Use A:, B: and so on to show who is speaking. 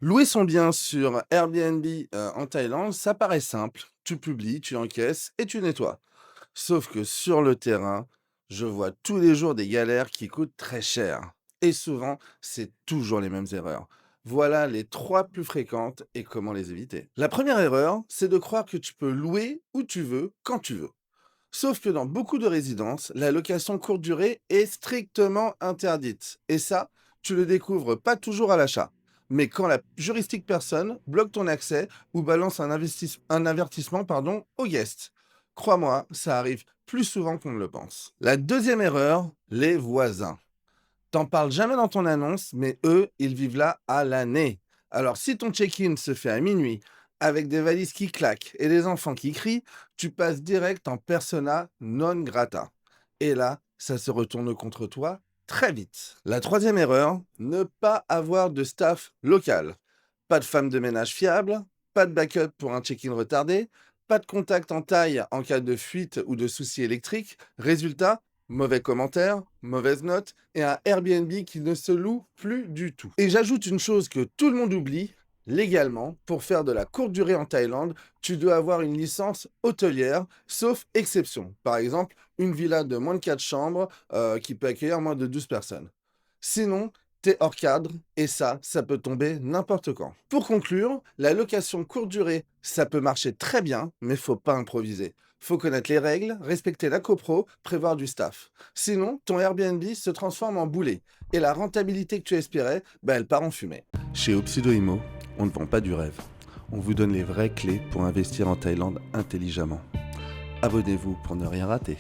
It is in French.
A: Louer son bien sur Airbnb, en Thaïlande, ça paraît simple. Tu publies, tu encaisses et tu nettoies. Sauf que sur le terrain, je vois tous les jours des galères qui coûtent très cher. Et souvent, c'est toujours les mêmes erreurs. Voilà les 3 plus fréquentes et comment les éviter. La première erreur, c'est de croire que tu peux louer où tu veux, quand tu veux. Sauf que dans beaucoup de résidences, la location courte durée est strictement interdite. Et ça, tu le découvres pas toujours à l'achat. Mais quand la juristique personne bloque ton accès ou balance un avertissement aux guests. Crois-moi, ça arrive plus souvent qu'on ne le pense. La deuxième erreur, les voisins. T'en parles jamais dans ton annonce, mais eux, ils vivent là à l'année. Alors, si ton check-in se fait à minuit, avec des valises qui claquent et des enfants qui crient, tu passes direct en persona non grata. Et là, ça se retourne contre toi très vite. La troisième erreur, ne pas avoir de staff local. Pas de femme de ménage fiable, pas de backup pour un check-in retardé, pas de contact en taille en cas de fuite ou de soucis électriques. Résultat, mauvais commentaires, mauvaise note et un Airbnb qui ne se loue plus du tout. Et j'ajoute une chose que tout le monde oublie, légalement, pour faire de la courte durée en Thaïlande, tu dois avoir une licence hôtelière, sauf exception. Par exemple, une villa de moins de 4 chambres qui peut accueillir moins de 12 personnes. Sinon, t'es hors cadre et ça peut tomber n'importe quand. Pour conclure, la location courte durée, ça peut marcher très bien, mais faut pas improviser. Faut connaître les règles, respecter la copro, prévoir du staff. Sinon, ton Airbnb se transforme en boulet et la rentabilité que tu espérais, elle part en fumée. Chez Opsido Imo, on ne vend pas du rêve. On vous donne les vraies clés pour investir en Thaïlande intelligemment. Abonnez-vous pour ne rien rater.